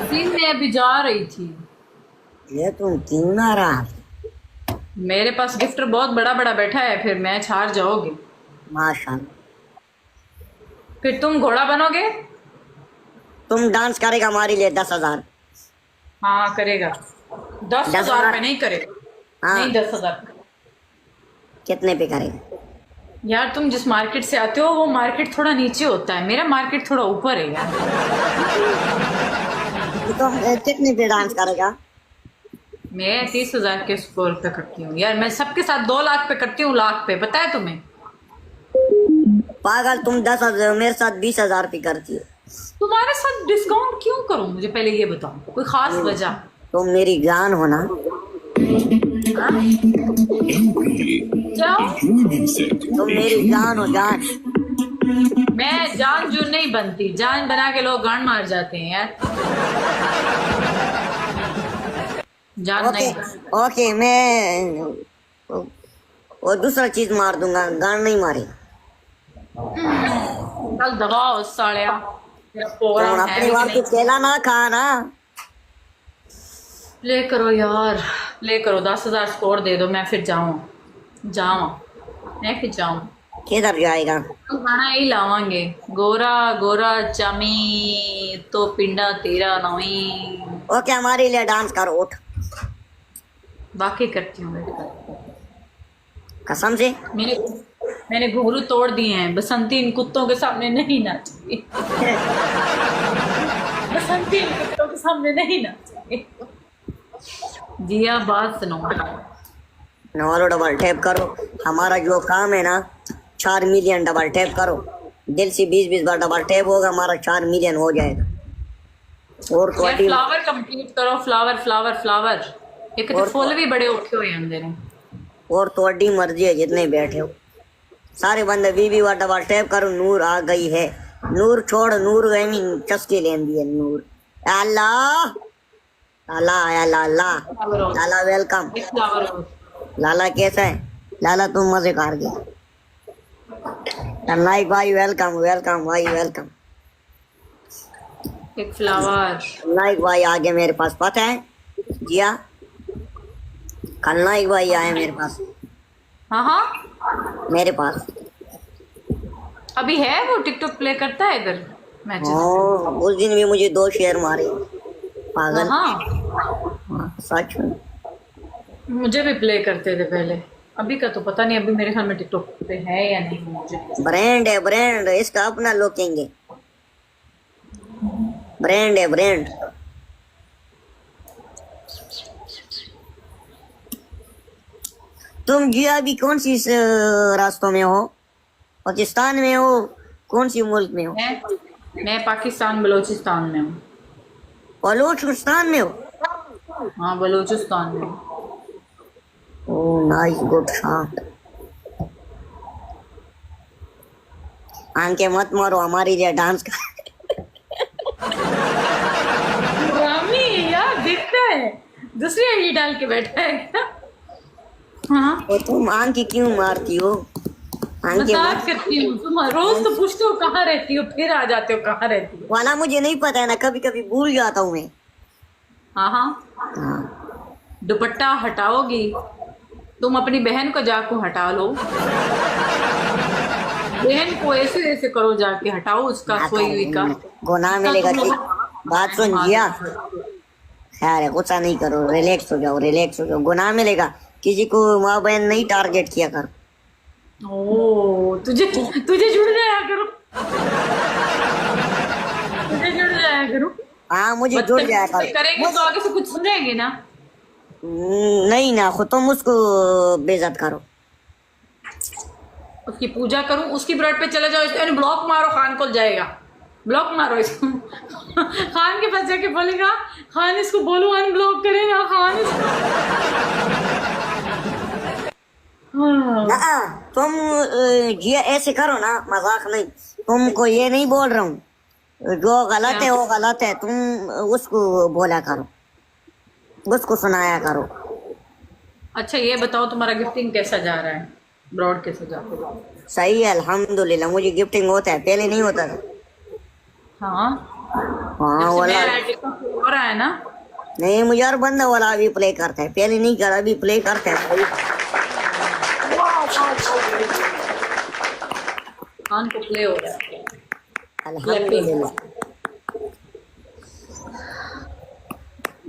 नसीम मैं अभी जा रही थी। ये तुम क्यों ना रहा? मेरे पास गिफ्ट बहुत बड़ा बड़ा बैठा है, फिर मैच हार जाओगे। माशाल्लाह। फिर तुम घोड़ा बनोगे। तुम डांस करेगा हमारे लिए 10,000। हाँ करेगा। दस दस हजार पे हजार नहीं करेगा। नहीं हाँ, 10,000। कितने पे करेगा? यार तुम जिस मार्केट से आते हो वो मार्केट थोड़ा नीचे होता है, मेरा मार्केट थोड़ा ऊपर है यार। तो कितने पे डांस करेगा? मैं 30,000 के स्कोर पे करती हूँ यार, मैं सबके साथ 2 लाख पे करती हूँ, लाख पे पता है तुम्हें। पागल, तुम 10,000 मेरे साथ 20,000 पे करती हो। तुम्हारे साथ डिस्काउंट क्यों करूं, मुझे पहले ये बताओ, कोई खास वजह। तुम मेरी जान हो ना। क्या। तुम मेरी जान हो, जान। मैं जान जून नहीं बनती, जान बना के लोग गांड मार जाते हैं यार। जान ओके, नहीं। ओके, मैं वो दूसरा चीज मार दूंगा, गान नहीं मारे। कल दबाओ साड़िया, मेरा तुम प्रोग्राम है अपनी भी कि बात को नहीं। केला ना खाना। प्ले करो यार, प्ले करो, 10,000 स्कोर दे दो, मैं फिर जाऊँ। जाऊँ, मैं फिर जाऊँ। किधर जाएगा? हम खाना यही लावांगे। गोरा गोरा चामी तो पिंडा तेरा नवी। ओके, हमारे लिए डांस करो, उठ। बाकी करती हूँ, वेट कर। कसम से। मैंने मैंने घुंघरू तोड़ दिए हैं, बसंती इन कुत्तों के सामने नहीं नाचेगी। बसंती इन कुत्तों के सामने नहीं नाचेगी। जिया बात सुनो। नवालो डबल टैप करो। हमारा जो काम है ना, 4 मिलियन डबल टैप करो। दिल से 20-20 बार डबल टैप होगा, हमारा 4 मिलियन हो जाएगा। और यार क्वालिटी। फ्लावर कंप्लीट करो, फ्लावर फ्लावर फ्लावर। एक तो और फुल भी बड़े औखे हुए अंदर हैं। और थोड़ी मर्जी है, जितने बैठे हो सारे बंदे 20-20 बार डबल टैप करो। नूर आ गई है। नूर छोड़, नूर गई चस्के लेंदी है नूर। अल्लाह, लाला आया, लाला। फ्लावर और लाला वेलकम। एक फ्लावर और। लाला कैसा है? लाला तुम मजे कर गए। नाइक भाई वेलकम, वेलकम भाई, वेलकम। एक फ्लावर। नाइक भाई आगे मेरे पास, पता है जिया, कल नाइक भाई आए मेरे पास। हाँ हाँ, मेरे पास। अभी है वो टिकटॉक प्ले करता है इधर मैचेस। हाँ, उस दिन भी मुझे 2 शेयर मारे। हाँ पागल। हाँ, हाँ, सच में। मुझे भी प्ले करते थे पहले। अभी का तो पता नहीं, अभी मेरे ख्याल में टिकटॉक पे है या नहीं मुझे। ब्रांड है, ब्रांड, इसका अपना लोग कहेंगे। ब्रांड है, ब्रांड। तुम जिया अभी कौन सी रास्तों में हो? पाकिस्तान में हो? कौन सी मुल्क में हो? मैं पाकिस्तान बलूचिस्तान में हूँ। बलूचिस्तान में हो? हाँ बलूचिस्तान में हूँ। Oh nice, good shot. आंखें मत मारो, हमारी लिए डांस कर। रामी यार दिखता है, दूसरी आईडी डाल के बैठा है क्या। हाँ और तुम आंखें क्यों मारती हो? आंखें मजाक मत। करती हूँ, तुम रोज तो पूछते हो कहाँ रहती हो, फिर आ जाते हो कहाँ रहती हो। वाला मुझे नहीं पता है ना, कभी कभी भूल जाता हूँ मैं। हाँ हाँ, हाँ। दुपट्टा हटाओगी, तुम अपनी बहन को जाको हटा लो। बहन को ऐसे ऐसे करो, जाके हटाओ उसका सोई हुई का। गुनाह इसका मिलेगा तुम कि? लोग बात सुन जिया, खैर है, गुस्सा नहीं करो, रिलैक्स हो जाओ, रिलैक्स हो जाओ। गुनाह मिलेगा, किसी को माँ बहन नहीं टारगेट किया कर। ओ तुझे तुझे जुड़ जाया करो, तुझे जुड़ जाया करो। हाँ, मुझे जुड़ जाया बदतमीजी से करेंगे कर। तो आगे से कुछ सुनेंगे ना। नहीं ना, खुद तुम उसको बेइज्जत करो। उसकी पूजा करूं, उसकी ब्लड पे चले जाओ, इसको ब्लॉक मारो, खान को जाएगा। ब्लॉक मारो इसको। खान के पास जाके बोलेगा, खान इसको बोलो अनब्लॉक करे ना, खान इसको। हाँ। तुम ये ऐसे करो ना, मजाक नहीं। तुमको ये नहीं बोल रहा हूँ, जो गलत है वो गलत है, तुम उसको बोला करो, उसको सुनाया करो। अच्छा ये बताओ, तुम्हारा गिफ्टिंग कैसा जा रहा है, ब्रॉड कैसा जा रहा है। सही है, अल्हम्दुलिल्लाह। मुझे गिफ्टिंग होता है, पहले नहीं होता था। हाँ हाँ वाला हो रहा है ना। नहीं, मुझे हर बंदा वाला अभी प्ले करता है, पहले नहीं कर, अभी प्ले करता है भाई। खान को प्ले हो रहा है। अल्हम्दुलिल्लाह।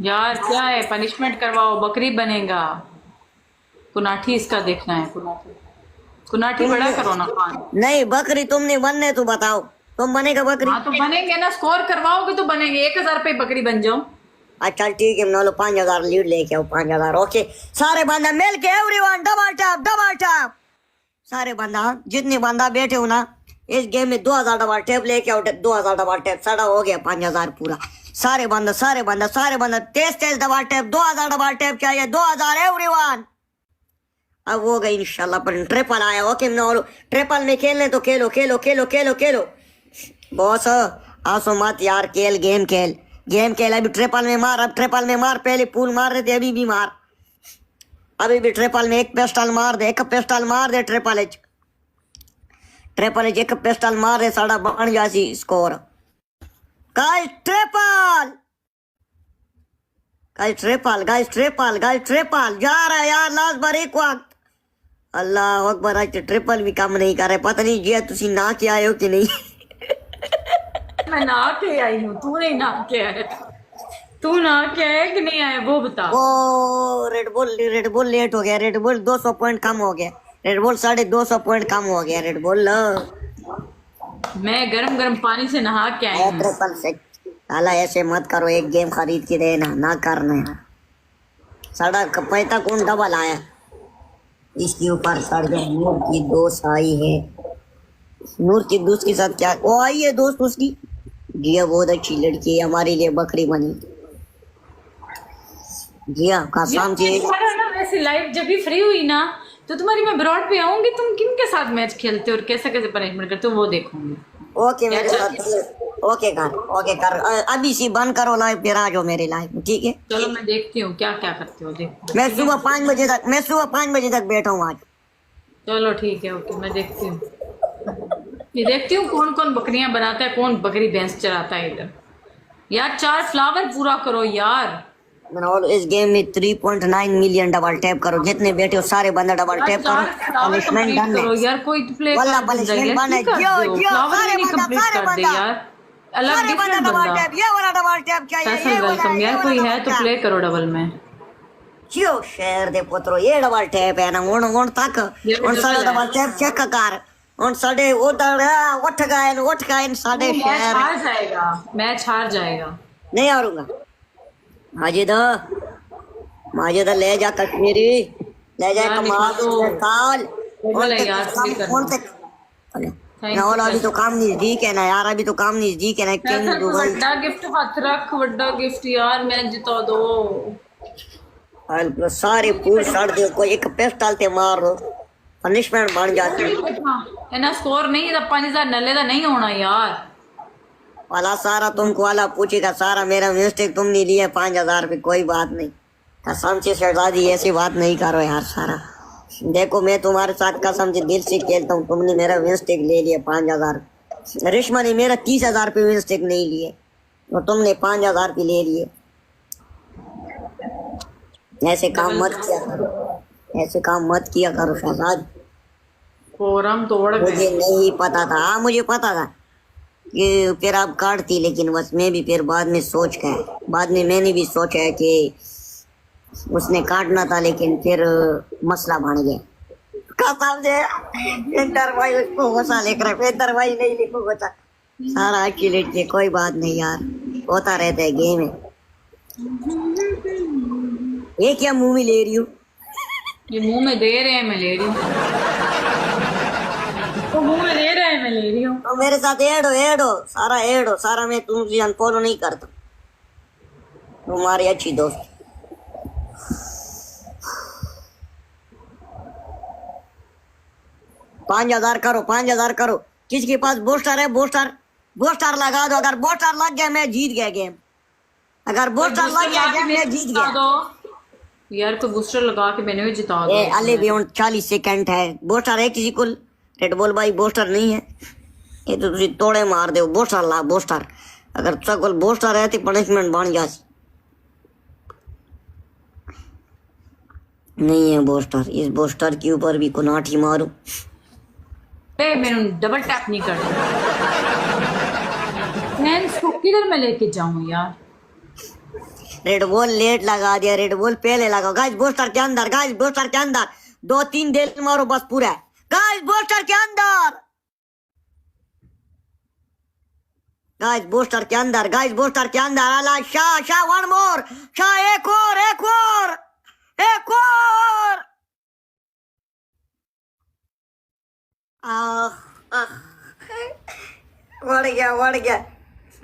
यार क्या है, पनिशमेंट करवाओ, बकरी बनेगा। कुनाठी इसका देखना है, कुनाठी कुनाठी बड़ा करो ना खान। नहीं, बकरी तुमने बनने तो बताओ, तुम बनेगा बकरी? हाँ तो बनेंगे ना, स्कोर करवाओगे तो बनेंगे। 1000 रुपये बकरी बन जाओ। अच्छा ठीक है, मान लो 5000 लीड लेके आओ, 5000। ओके सारे बंदा मिल के, everyone double tap double tap. सारे बंदा जितने बंदा बैठे हो ना इस गेम में 2000 डबल टैप लेके आओ, 2000 डबल टैप। सारा हो गया 5000 पूरा। सारे बंदा सारे बंदा सारे बंदा तेज तेज डबल टैप, 2000 डबल टैप चाहिए, 2000 एवरीवन। अब हो गई इंशाल्लाह, पर ट्रिपल आया। ओके नो, ट्रिपल में खेलने तो खेलो खेलो खेलो खेलो खेलो। बॉस आसो मत यार, खेल गेम खेल गेम खेल। अभी ट्रिपल में मार, अब ट्रिपल में मार। पहले पूल मार रहे थे, अभी भी मार। अभी भी ट्रिपल में एक पिस्टल मार दे, एक पिस्टल मार दे। ट्रिपल एच एक पिस्टल मार दे, साड़ा बन जासी score. Guys triple, guys triple, guys triple, guys triple जा रहा है यार, लास्ट बार एक वक्त। अल्लाह अकबर, आज ट्रिपल भी काम नहीं कर रहे। पता नहीं जिया तुसी ना के आए हो कि नहीं। मैं ना के आई हूँ, तू नहीं ना के आया। तू ना के आया कि नहीं आया वो बता। ओ रेड बुल लेट हो गया। रेड बुल 200 पॉइंट कम हो गया। रेड बुल 250 पॉइंट कम हो गया। रेड बुल मैं गरम गरम पानी से नहा के आई हूँ। ट्रिपल से अला ऐसे मत करो, एक गेम खरीद के देना ना करना है। साढ़ा पैसा कौन डबल आया इसके ऊपर। सड़ गया। नूर की दोस्त आई है, नूर की दोस्त के साथ क्या वो आई है दोस्त उसकी। जिया बहुत अच्छी लड़की है, हमारे लिए बकरी बनी। जिया कसम से वैसे लाइव जब भी फ्री हुई ना तो तुम्हारी मैं ब्रॉड पे आऊंगी, तुम किन के साथ मैच खेलते हो और कैसे कैसे पनिशमेंट करते हो वो देखूंगी। ओके मेरे साथ ओके कर अभी से बंद करो लाइव, फिर आ जाओ मेरे लाइव में, ठीक है? चलो मैं देखती हूँ क्या क्या करते हो, देखो। मैं सुबह 5 बजे तक बैठा हूँ आज। चलो ठीक है, ओके मैं देखती हूँ। ये देखती हूँ कौन कौन बकरियां बनाता है, कौन बकरी भैंस चराता है इधर। यार 4 फ्लावर पूरा करो यार। और इस गेम में 3.9 मिलियन डबल टैप करो। जितने बैठे हो सारे बंदे डबल टैप करो। पनिशमेंट डन करो यार, कोई तो प्ले वाला पनिशमेंट बन है। सारे बंदा यार, अलग डिफरेंट बंदा। ये वाला डबल टैप चाहिए। फैसल वेलकम यार, कोई है तो प्ले करो डबल में। क्यों शेर दे पुत्रो, ये डबल टैप है ना। उन तक उन सारे डबल टैप चेक कर। उन साडे उधर उठ गए साडे शेर। हार जाएगा, मैच हार जाएगा। नहीं हारूंगा। माजिद ले जा कश्मीरी, ले जा कमाल काल। और अभी तो काम नजदीक है ना यार, अभी तो काम नजदीक है ना। बड़ा गिफ्ट हाथ रख, बड़ा गिफ्ट यार, मैं जिता दो। सारे पूल सड़ दे, कोई एक पिस्टल ते मार दो, पनिशमेंट बन जाती है ना। स्कोर नहीं था 5000 नले का नहीं होना यार। वाला सारा तुमको वाला पूछेगा, सारा मेरा मिस्टेक तुमने लिया 5000 पे। कोई बात नहीं, कसम से शहजादी ऐसी बात नहीं करो यार। सारा देखो मैं तुम्हारे साथ कसम से दिल से खेलता हूँ, तुमने मेरा मिस्टेक ले लिया 5000। रिश्मा ने मेरा 30,000 पे मिस्टेक नहीं लिए और तुमने 5000 पे ले लिए। ऐसे काम मत किया करो, ऐसे काम मत किया करो शहजाद। फोरम तोड़ गए। मुझे नहीं पता था। हाँ मुझे पता था कि फिर आप काटती, लेकिन बस मैं भी फिर बाद में मैंने भी सोचा है कि उसने काटना था, लेकिन फिर मसला बन गया। कसम से इंटर भाई उसको गुस्सा लेकर, इंटर भाई नहीं लिखो गुस्सा। सारा अच्छी लड़की, कोई बात नहीं यार, होता रहता है गेम में। ये क्या मुंह में ले रही हूँ? ये मुंह में दे रहे हैं, मैं ले रही हूँ। तो मुंह में दे रहे हैं, मैं ले रही हूँ। तो मेरे साथ ऐड हो सारा। मैं तुमसे अनफॉलो नहीं करता, तुम्हारी अच्छी दोस्त। पांच हजार करो। किसके पास बूस्टर है? बूस्टर लगा दो। अगर बूस्टर लग गया मैं जीत गया गेम। अगर बूस्टर लग गया गेम मैं जीत गया। यार तो बूस्टर लगा के मैंने भी जिता दो। अले भी 40 सेकंड है। बूस्टर है किसी को? रेड बॉल भाई बूस्टर नहीं है ये तो तुसी तोड़े मार दो। बूस्टर ला, बूस्टर अगर सकल बोस्टर रहती पनिशमेंट बन जाती। नहीं है बोस्टर, इस बोस्टर के ऊपर भी को नाठी मारू। मैंने डबल टैप नहीं कर फ्रेंड्स को किधर मैं लेके जाऊं यार। रेड बॉल लेट लगा दिया, रेड बॉल पहले लगाओ। गाइस बोस्टर के अंदर, गाइस बोस्टर के अंदर 2-3 दिल मारो बस पूरा है। गाइस बोस्टर के अंदर, गाइस बोस्टर के अंदर, गाइस बोस्टर के अंदर। अला शाह, शाह वन मोर, शाह एक और, एक और, एक और। बढ़ गया, बढ़ गया।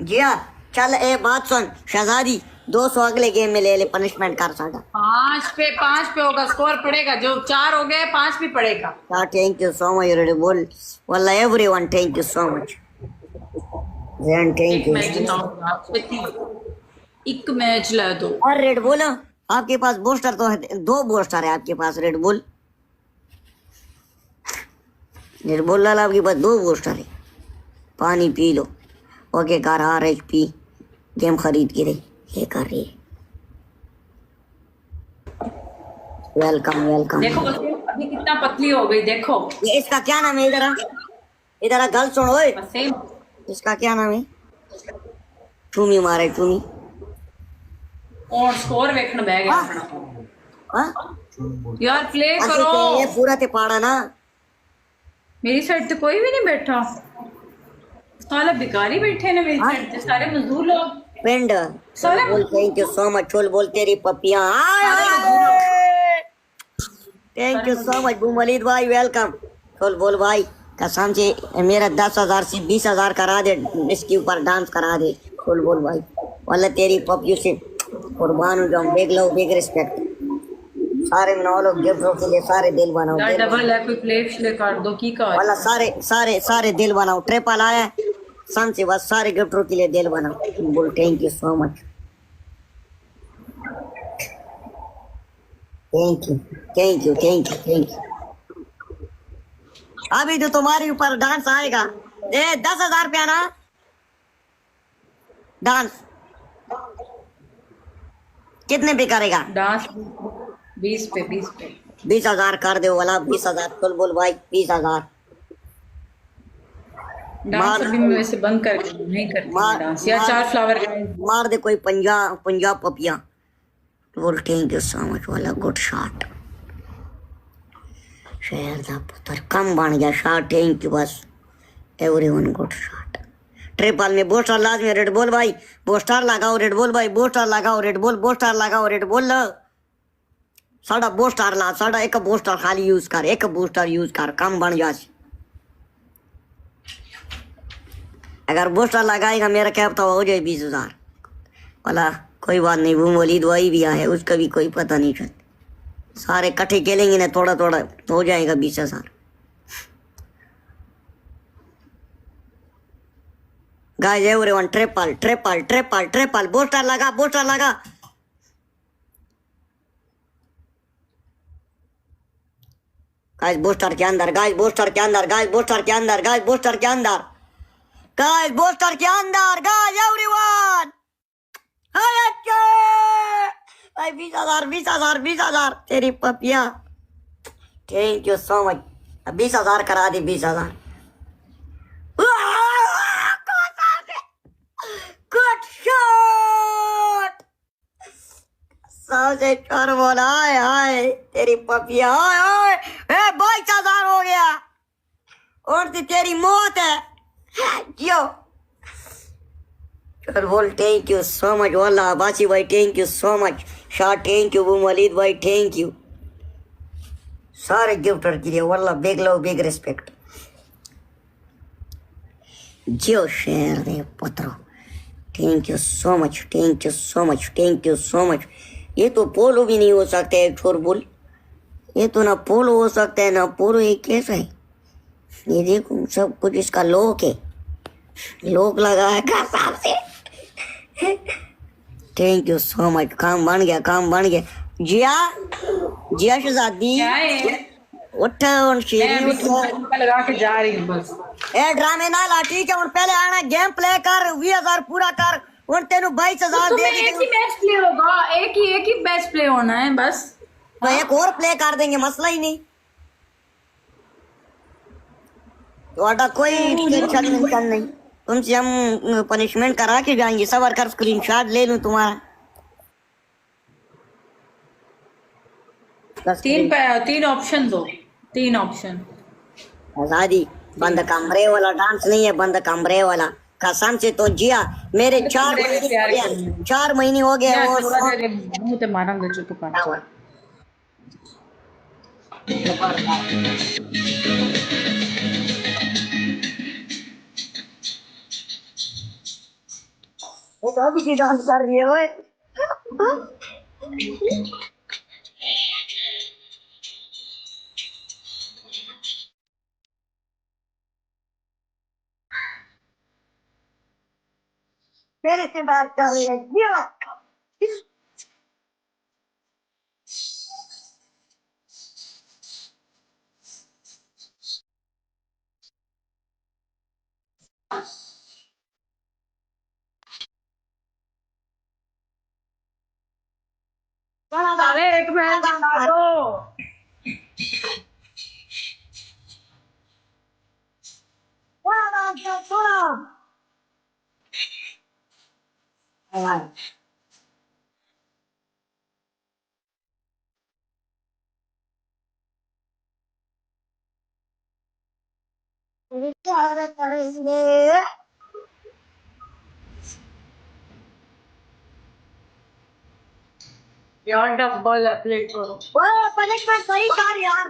जिया चल ए बात सुन शहजादी, 200 अगले गेम में ले ले, पनिशमेंट कर साडा। 5 पे होगा स्कोर पड़ेगा, जो 4 हो गए 5 भी पड़ेगा। Thank you so much red ball, वल्ला everyone thank you so much. Jain thank you. एक मैच ला दो। और रेड बॉल आपके पास बूस्टर तो है, 2 बूस्टर है आपके पास रेड बॉल। रेड बॉल लाल आपके पास 2 बूस्टर है। पानी P low. Okay car RHP game खरीद के रही ये कर रही है। Welcome welcome. देखो अभी कितना पतली हो गई देखो। ये इसका क्या नाम है? इधर इधर गल सुन ओए, सेम इसका क्या नाम है? टूमी मारे टूमी। और स्कोर देखने बैग है अपना। हाँ यार प्ले अच्छा, करो। तो ये पूरा ते पाड़ा ना। मेरी साइड तो कोई भी नहीं बैठा, साला भिखारी बैठे ना मेरी साइड पे, सारे मजदूर लोग। फ्रेंड सारे बोल thank you so much. Chola बोल तेरी पपियां। थैंक यू सो मच बुमलीद भाई, वेलकम। चोल बोल भाई कसम से मेरा 10,000 से 20,000 करा दे, इसके ऊपर डांस करा दे। चोल बोल भाई वाला तेरी पपियों से कुर्बान हो जाऊं। Big love big respect. सारे मनाओ लोग गिफ्टों के लिए, सारे दिल बनाओ। यार डबल है, कोई प्ले कर दो की का वाला सारे सारे सारे दिल बनाओ। ट्रिपल आया है सन से, बस सारे गिफ्टों के लिए दिल बनाओ। बोल thank you so much. Thank you thank you thank you thank you. अभी तो तुम्हारे ऊपर डांस आएगा। 10,000 रुपया ना डांस कितने पे करेगा? डांस 20 पे 20,000 कर दो वाला 20,000। चल बोल भाई 20,000। डांस अभी मैं वैसे बंद कर नहीं करती डांस। या 4 फ्लावर मार दे कोई पंजाब पपिया। बोल थैंक यू सो मच वाला गुड शॉट। शहर दा पुत्र कम बन गया शॉट। थैंक यू बस एवरीवन गुड शॉट। ट्रिपल में बूस्टर लाजमी। रेड बॉल भाई बूस्टर लगाओ। रेड बॉल भाई बूस्टर लगाओ। रेड बॉल बूस्टर लगाओ। रेड बॉल साडा बूस्टर ला, साडा एक बूस्टर खाली यूज कर, एक बूस्टर यूज कर, कम बन जा। अगर बूस्टर लगाएगा मेरा क्या पता हो जाए 20,000 वाला। कोई बात नहीं, वो वलीद वही भी आया, उसका भी कोई पता नहीं चलता। सारे इकट्ठे खेलेंगे ना, थोड़ा थोड़ा हो जाएगा 20,000। Guys everyone triple triple triple triple booster लगा, बूस्टर लगा। गाइस बूस्टर के अंदर, गाइस बूस्टर के अंदर, गाइस बूस्टर के अंदर, गाइस बूस्टर के अंदर, गाइस बूस्टर के अंदर, गाइस एवरीवन। भाई 20,000 20,000 20,000 तेरी पपिया। Thank you so much. 20,000 करा दी 20,000। Good shot. सबसे चोर बोला हाय तेरी पपिया। ओए ए 22,000 हो गया और तेरी मौत है जियो। चल बोल थैंक यू सो मच वाला बासी भाई, thank you so much. Shah thank you, Waleed भाई थैंक यू, सारे गिफ्टर के लिए वाला बिग लव बिग रिस्पेक्ट। जियो शेर दे पुत्रो, thank you so much, thank you so much, thank you so much. ये तो पोलो भी नहीं हो सकता है छोर बोल, ये तो ना पोलो हो सकता है ना पोलो। ये कैसा है? ये देखो सब कुछ इसका लोक है, लोक लगा है कसम से। Thank you so much. काम बन गया, काम बन गया। जिया जिया शहजादी क्या है? उठ और शेरी उठ। लगा के जा रही हूँ बस। ए ड्रामे ना ला ठीक है, और पहले आना गेम प्ले कर, 20,000 पूरा कर, और तेनु 22,000 तो दे तुम्हें एक दी। ही मैच प्ले होगा, एक ही मैच प्ले होना है बस। तो एक और प्ले कर देंगे, मसला ही नहीं। तो कोई टेंशन नहीं, तुमसे हम पनिशमेंट करा के जाएंगे। सबर कर, स्क्रीनशॉट ले लूं तुम्हारा। तीन ऑप्शन दो, 3 ऑप्शन। आजादी बंद कमरे वाला डांस नहीं है, बंद कमरे वाला कसम से। तो जिया मेरे 4 महीने हो गए यार और थोड़ा देर मुंह ते मारेंगे जो तू कर। वो तो अभी की डांस कर रही है ओए। मेरे से बात कर रही है जिया। अरे एक मैच बता दो। यार डबल प्लेट करो। पनिशमेंट सही कर यार,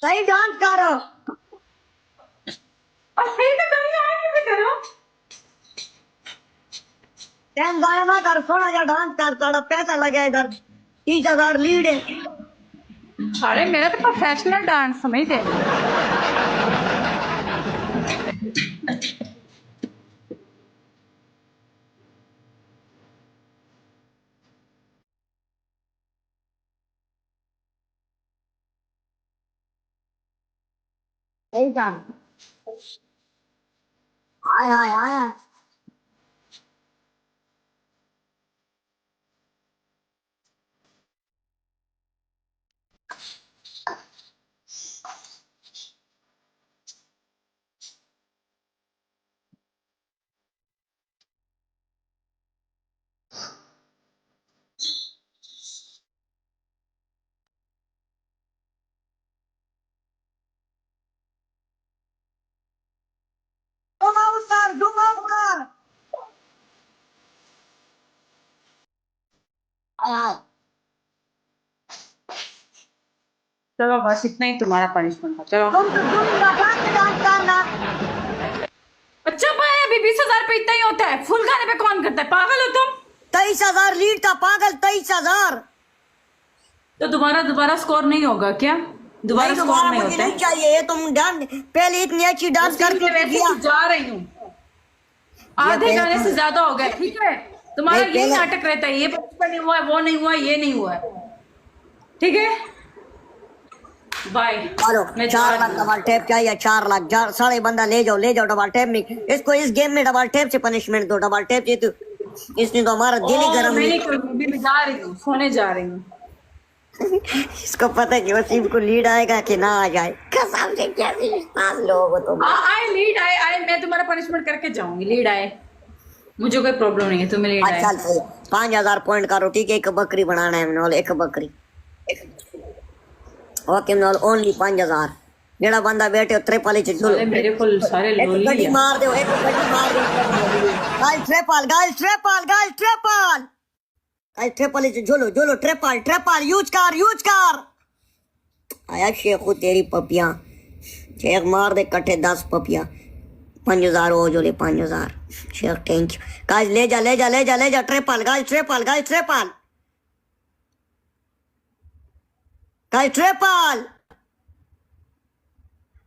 सही डांस करो। और फिर तो कभी आगे भी करो। टाइम गाया ना कर, थोड़ा जा डांस कर, थोड़ा पैसा लगे इधर। 30,000 लीड है। अरे मेरा तो प्रोफेशनल डांस समझ दे। सही डांस। आया आया आया। घुमाओ सर, घुमाओ सर। आया। चलो बस इतना ही तुम्हारा पनिशमेंट था। चलो तुम तो डांस करना। अच्छा भाई, अभी 20,000 पे इतना ही होता है? फुल गाने पे कौन करता है? पागल हो तुम? 23,000 लीड था पागल, 23,000। तो तुम्हारा दोबारा स्कोर नहीं होगा क्या? दोबारा नहीं, स्कोर दोबारा नहीं मुझे होता नहीं है? चाहिए। ये तुम डांस पहले इतनी अच्छी डांस बस ठीक है, करती वैसे ही जा रही हूँ। आधे गाने से ज्यादा हो गए, ठीक है? तुम्हारा नहीं, यही पहले- नाटक रहता है, ये बचपन नहीं हुआ है, वो नहीं हुआ है, ये नहीं हुआ है, ठीक है? बाय। चलो मैं 4 जा लाख रही हूँ। डबल टैप चाहिए, 4 लाख। सारे बंदा ले जाओ डबल टैप में। इसको इस गेम में डबल टैप से पनिशमेंट दो। डबल टैप से तो इसने तो हमारा दिल ही गर्म मैं नहीं। नहीं करूँगी, अभी मैं जा रही हूँ, सोने जा रही हूँ। इसको पता है कि वसीम को लीड आएगा कि ना आ जाए। कसम से कैसे विश्वास लोग हो तुम। आए लीड आए, मैं तुम्हारा पनिशमेंट करके जाऊंगी। लीड आए, मुझे कोई प्रॉब्लम नहीं है, तुम्हें लीड आए। अच्छा सही, 5,000 पॉइंट करो ठीक है। एक बकरी बनाना है मनोल, एक बकरी। ओके मनोल, ओनली 5,000। जेड़ा बंदा बैठे उतरे पाले चलो। साले मेरे को सारे एक लोली गड्डी है। मार दो, एक गड्डी मार दो। गाइस ट्रेपल, गाइस ट्रेपल, गाइस ट्रेपल, गाइस ट्रेपल से झोलो ट्रेपल, ट्रेपल यूज कर। आया शेखू तेरी पपियां। शेख मार दे कट्ठे 10 पपियां। 5,000 हो जो ले 5,000। Sheikh thank you. गाइस ले जा ट्रेपल, गाइस ट्रेपल, गाइस ट्रेपल, गाइस ट्रेपल।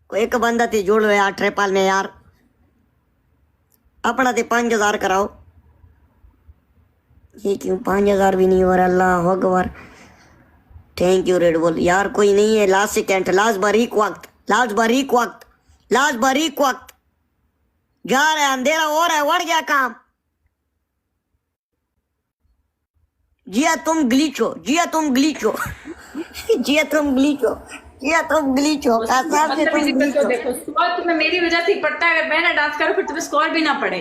कोई एक बंदा ते जोड़ो यार ट्रेपल में यार। अपना ते 5,000 कराओ। ये क्यों 5,000 भी नहीं हो रहा? अल्लाह अकबर। Thank you Red Bull. यार कोई नहीं है, लास्ट सेकंड, लास्ट बारीक वक्त, लास्ट बारीक वक्त, लास्ट बारीक वक्त। जा रहा है, अंधेरा हो रहा है, बढ़ गया काम। जिया तुम ग्लिच हो, जिया तुम ग्लिच हो, जिया तुम ग्लिच हो, जिया तुम ग्लिच हो, कसम से मतलब तुम इसी ग्लिच को हो। देखो, स्कोर तुम्हें मेरी वजह से ही पड़ता है। अगर मैं ना डांस करूँ फिर तुम्हें स्कोर भी ना पड़े।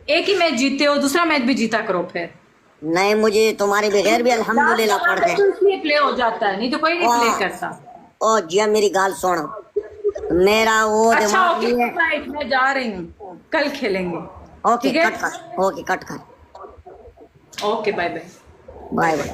एक ही मैच जीते हो, दूसरा मैच भी जीता करो फिर। नहीं, मुझे तुम्हारे बगैर भी अल्हम्दुलिल्लाह पढ़ते हैं। तो इसलिए प्ले हो जाता है, नहीं तो कोई नहीं प्ले करता। ओ जिया मेरी गाल सुनो, मेरा वो अच्छा दिमाग ओके नहीं है। राइट, मैं जा रही हूँ, कल खेलेंगे। ओके ठीक है, कट कर, ओके कट कर, okay bye bye. Bye bye.